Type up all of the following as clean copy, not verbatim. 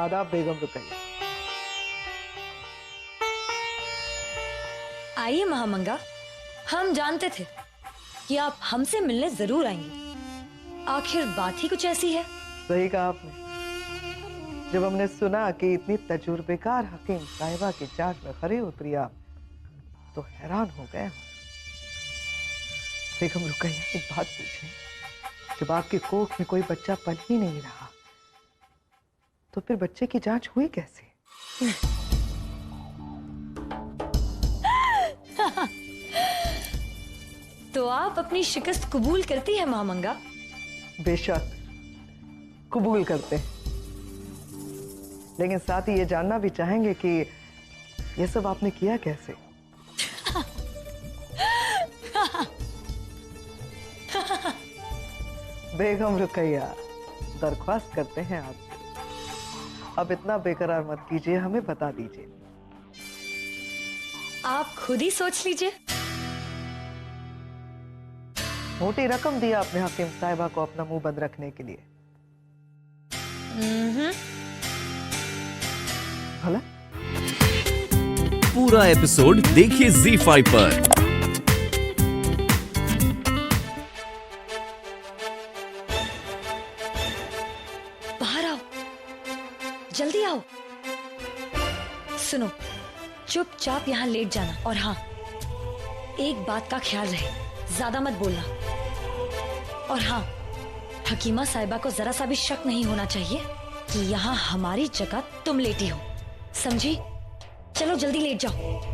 आदाब बेगम रुकैया। आइए महामंगा, हम जानते थे कि आप हमसे मिलने जरूर आएंगे। आखिर बात ही कुछ ऐसी है। सही कहा आपने। जब हमने सुना कि इतनी तजुर्बेकार हकीम साहिबा की जांच में खरी उतरी आप, तो हैरान हो गए हम। बेगम रुकैया, एक बात पूछें, जब आपकी कोख में कोई बच्चा पल ही नहीं रहा, तो फिर बच्चे की जांच हुई कैसे? तो आप अपनी शिकस्त कबूल करती है महामंगा? बेशक कबूल करते हैं, लेकिन साथ ही ये जानना भी चाहेंगे कि ये सब आपने किया कैसे? बेगम रुकैया, दरख्वास्त करते हैं आपसे, अब इतना बेकरार मत कीजिए, हमें बता दीजिए। आप खुद ही सोच लीजिए। मोटी रकम दी आपने हकीम साहिबा को अपना मुंह बंद रखने के लिए। भला? पूरा एपिसोड देखिए ZEE5 पर। बाहर आओ, जल्दी आओ। सुनो, चुपचाप यहाँ लेट जाना, और हाँ, एक बात का ख्याल रहे, ज्यादा मत बोलना। और हाँ, हकीमा साहिबा को जरा सा भी शक नहीं होना चाहिए कि यहाँ हमारी जगह तुम लेटी हो, समझी? चलो जल्दी लेट जाओ।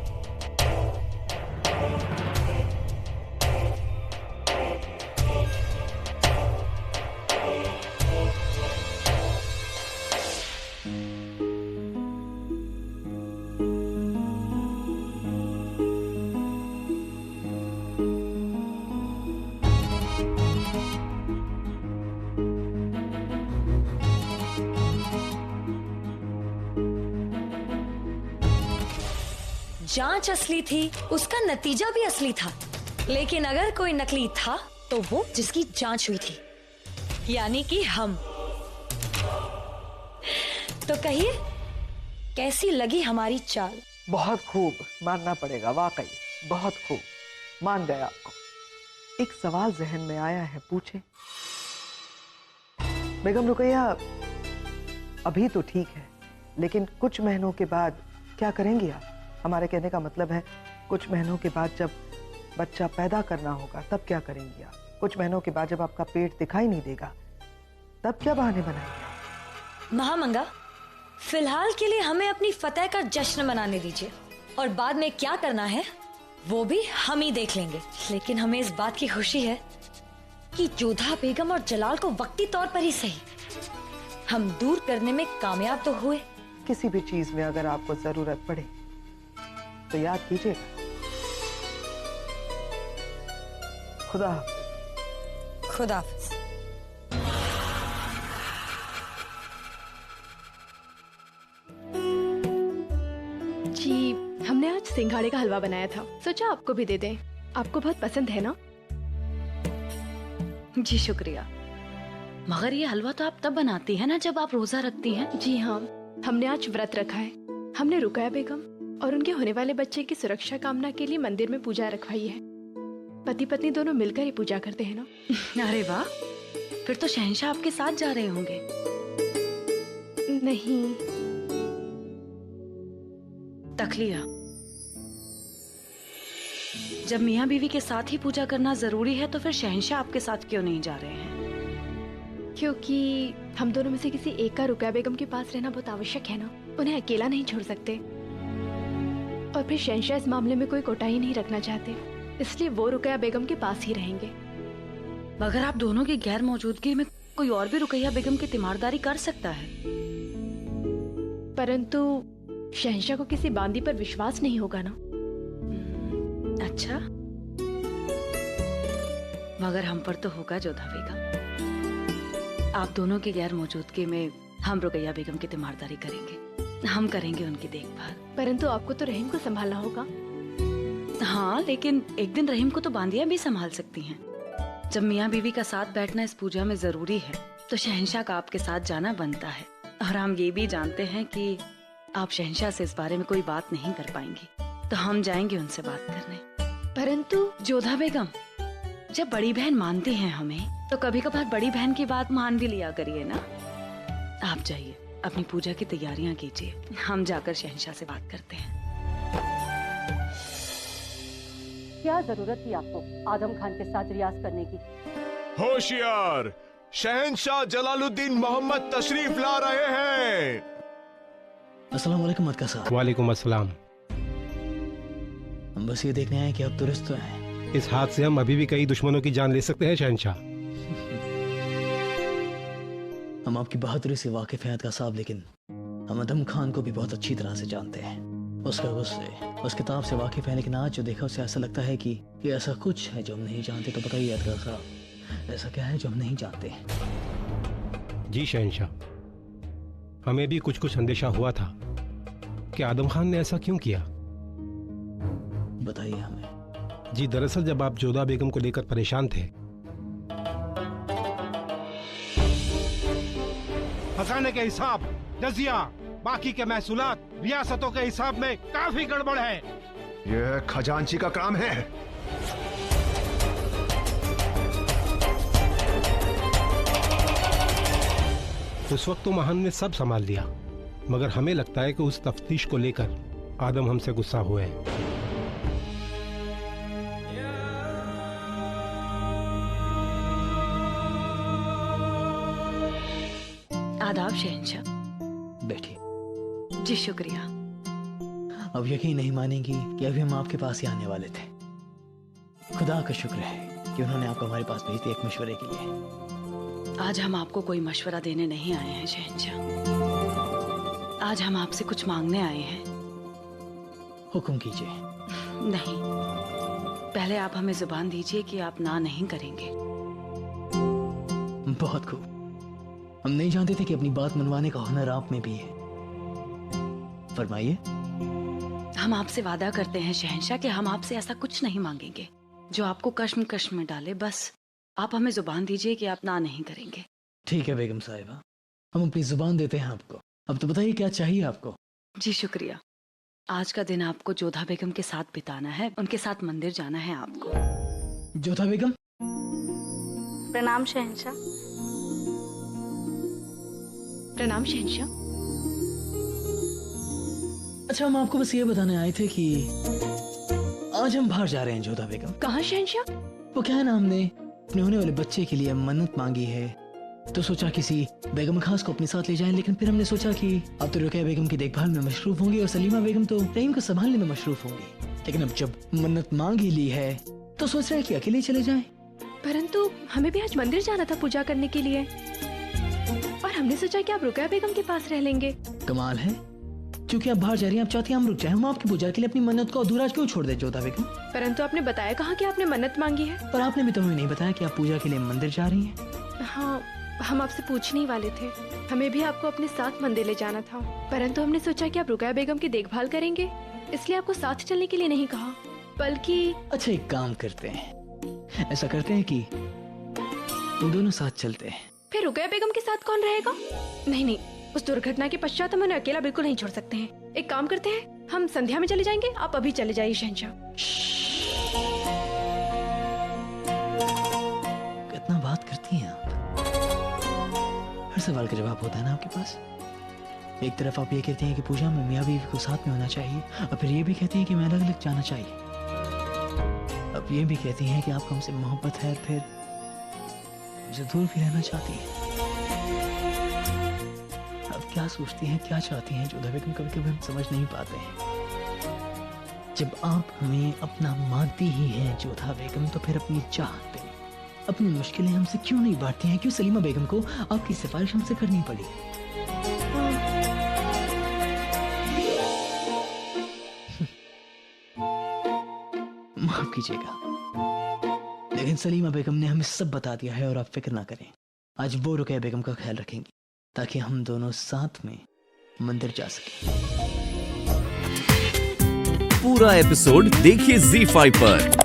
जांच असली थी, उसका नतीजा भी असली था, लेकिन अगर कोई नकली था तो वो जिसकी जांच हुई थी, यानी कि हम। तो कहिए, कैसी लगी हमारी चाल? बहुत खूब, मानना पड़ेगा, वाकई बहुत खूब, मान गया आपको। एक सवाल जहन में आया है, पूछे? बेगम रुकैया, अभी तो ठीक है, लेकिन कुछ महीनों के बाद क्या करेंगी आप? हमारे कहने का मतलब है, कुछ महीनों के बाद जब बच्चा पैदा करना होगा, तब क्या करेंगी आप? कुछ महीनों के बाद जब आपका पेट दिखाई नहीं देगा, तब क्या बहाने बनाएंगे? महामंगा, फिलहाल के लिए हमें अपनी फतह का जश्न मनाने दीजिए, और बाद में क्या करना है वो भी हम ही देख लेंगे। लेकिन हमें इस बात की खुशी है कि जोधा बेगम और जलाल को वक्ती तौर पर ही सही हम दूर करने में कामयाब तो हुए। किसी भी चीज में अगर आपको जरूरत पड़े तो याद कीजिएगा। खुदा हाफिज। खुदा हाफिज। जी, हमने आज सिंघाड़े का हलवा बनाया था, सोचा आपको भी दे दें। आपको बहुत पसंद है ना? जी शुक्रिया। मगर ये हलवा तो आप तब बनाती हैं ना जब आप रोजा रखती हैं? जी हाँ, हमने आज व्रत रखा है। हमने रुकैया बेगम और उनके होने वाले बच्चे की सुरक्षा कामना के लिए मंदिर में पूजा रखवाई है। पति पत्नी दोनों मिलकर ही पूजा करते हैं ना। अरे वाह, फिर तो शहंशाह आपके साथ जा रहे होंगे। नहीं। तखलिया, जब मियाँ बीवी के साथ ही पूजा करना जरूरी है तो फिर शहंशाह आपके साथ क्यों नहीं जा रहे हैं? क्योंकि हम दोनों में से किसी एक का रुकैया बेगम के पास रहना बहुत आवश्यक है ना। उन्हें अकेला नहीं छोड़ सकते, और फिर शहंशाह इस मामले में कोई कोताही नहीं रखना चाहते, इसलिए वो रुकैया बेगम के पास ही रहेंगे। मगर आप दोनों की गैर मौजूदगी में कोई और भी रुकैया बेगम की तीमारदारी कर सकता है। परंतु शहंशाह को किसी बांदी पर विश्वास नहीं होगा ना। अच्छा, मगर हम पर तो होगा जोधा बेगम। आप दोनों की गैर मौजूदगी में हम रुकैया बेगम की तीमारदारी करेंगे, हम करेंगे उनकी देखभाल। परंतु आपको तो रहीम को संभालना होगा। हाँ, लेकिन एक दिन रहीम को तो बांदियां भी संभाल सकती हैं। जब मियाँ बीवी का साथ बैठना इस पूजा में जरूरी है तो शहंशाह का आपके साथ जाना बनता है। और हम ये भी जानते हैं कि आप शहंशाह से इस बारे में कोई बात नहीं कर पाएंगी, तो हम जाएंगे उनसे बात करने। परंतु जोधा बेगम, जब बड़ी बहन मानती हैं हमें, तो कभी कभार बड़ी बहन की बात मान भी लिया करिए ना। आप जाइए, अपनी पूजा की तैयारियां कीजिए, हम जाकर शहंशाह से बात करते हैं। क्या जरूरत थी आपको आदम खान के साथ रियाज करने की? होशियार, शहंशाह जलालुद्दीन मोहम्मद तशरीफ ला रहे हैं। अस्सलाम वालेकुम मक्का साहब। वालेकुम अस्सलाम। हम बस ये देखने आए कि आप दुरुस्त तो हैं। इस हाथ से हम अभी भी कई दुश्मनों की जान ले सकते हैं शहंशाह। हम आपकी बहादुरी से वाकिफ हैं अदका साहब, लेकिन हम आदम खान को भी बहुत अच्छी तरह से जानते हैं। उसके गुस्से, उस किताब से वाकिफ हैं, लेकिन आज जो देखा उससे ऐसा लगता है कि ये ऐसा कुछ है जो हम नहीं जानते। तो बताइए अदका साहब, ऐसा क्या है जो हम नहीं जानते? जी शहंशाह, हमें भी कुछ कुछ अंदेशा हुआ था कि आदम खान ने ऐसा क्यों किया। बताइए हमें। जी दरअसल जब आप जोधा बेगम को लेकर परेशान थे, खजाने के हिसाब, जजिया, बाकी के महसूलात, रियासतों के हिसाब में काफी गड़बड़ है। यह खजांची का काम है। उस वक्त तो महान ने सब संभाल लिया, मगर हमें लगता है कि उस तफ्तीश को लेकर आदम हमसे गुस्सा हुए हैं। आदाब शहंशाह। बैठिए। जी शुक्रिया। अब यकीन नहीं मानेंगी कि अभी हम आपके पास ही आने वाले थे। खुदा का शुक्र है कि उन्होंने आपको हमारे पास भेज दिया एक मशवरे के लिए। आज हम आपको कोई मशवरा देने नहीं आए हैं शहंशाह, आज हम आपसे कुछ मांगने आए हैं। हुक्म कीजिए। नहीं, पहले आप हमें जुबान दीजिए कि आप ना नहीं करेंगे। बहुत खूब। हम नहीं जानते थे कि अपनी बात मनवाने का हुनर आप में भी है। फरमाइए। हम आपसे वादा करते हैं शहंशाह कि हम आपसे ऐसा कुछ नहीं मांगेंगे जो आपको कश्म में डाले। बस आप हमें जुबान दीजिए कि आप ना नहीं करेंगे। ठीक है बेगम साहिबा, हम अपनी जुबान देते हैं आपको। अब तो बताइए क्या चाहिए आपको? जी शुक्रिया। आज का दिन आपको जोधा बेगम के साथ बिताना है, उनके साथ मंदिर जाना है आपको। जोधा बेगम। प्रणाम शहंशाह। प्रणाम शहंशाह। अच्छा, हम आपको बस ये बताने आए थे कि आज हम बाहर जा रहे हैं जोधा बेगम। कहाँ शहंशाह? वो क्या है ना, हमने अपने होने वाले बच्चे के लिए मन्नत मांगी है, तो सोचा किसी बेगम खास को अपने साथ ले जाएं। लेकिन फिर हमने सोचा कि अब तो रुकैया बेगम की देखभाल में मशरूफ होंगी और सलीमा बेगम तो रहीम को संभालने में मशरूफ होंगी। लेकिन अब जब मन्नत मांग ही ली है तो सोच रहे हैं कि अकेले चले जाएं। परंतु हमें भी आज मंदिर जाना था पूजा करने के लिए, और हमने सोचा कि आप रुकैया बेगम के पास रह लेंगे। कमाल है, क्योंकि आप बाहर जा रही हैं, आप चाहती हैं हम रुक जाएं। हम आपकी पूजा के लिए अपनी मन्नत को अधूरा क्यों छोड़ दें जोधा बेगम? परंतु आपने बताया कहाँ कि आपने मन्नत मांगी है? पर आपने भी तो हमें नहीं बताया कि आप पूजा के लिए मंदिर जा रही हैं। हाँ, हम आपसे पूछने ही वाले थे। हमें भी आपको अपने साथ मंदिर ले जाना था, परंतु हमने सोचा कि आप रुकैया बेगम की देखभाल करेंगे, इसलिए आपको साथ चलने के लिए नहीं कहा, बल्कि। अच्छा, एक काम करते हैं, ऐसा करते हैं कि हम दोनों साथ चलते हैं। फिर रुकैया बेगम के साथ कौन रहेगा? नहीं नहीं, उस दुर्घटना के पश्चात हम उन्हें अकेला बिल्कुल नहीं छोड़ सकते हैं। एक काम करते हैं, हम संध्या में चले जाएंगे, आप अभी चले जाइए शहंशाह। कितना बात करती हैं आप। हर सवाल का जवाब होता है ना आपके पास। एक तरफ आप ये कहती हैं कि पूजा में मियाँ बीवी को साथ में होना चाहिए, और फिर ये भी कहती हैं कि मैं अलग अलग जाना चाहिए। अब ये भी कहती हैं कि आपको हमसे मोहब्बत है, फिर मुझे दूर भी रहना चाहती हैं। अब क्या सोचती हैं, क्या चाहती हैं जोधा बेगम, कभी कभी हम समझ नहीं पाते हैं। जब आप हमें अपना मानती ही हैं जोधा बेगम, तो फिर अपनी चाहत पे अपनी मुश्किलें हमसे क्यों नहीं बांटती हैं? क्यों सलीमा बेगम को आपकी सिफारिश हमसे करनी पड़ी? माफ कीजिएगा, लेकिन सलीमा बेगम ने हमें सब बता दिया है, और आप फिक्र ना करें। आज वो रुकैया बेगम का ख्याल रखेंगी ताकि हम दोनों साथ में मंदिर जा सकें। पूरा एपिसोड देखिए ZEE5 पर।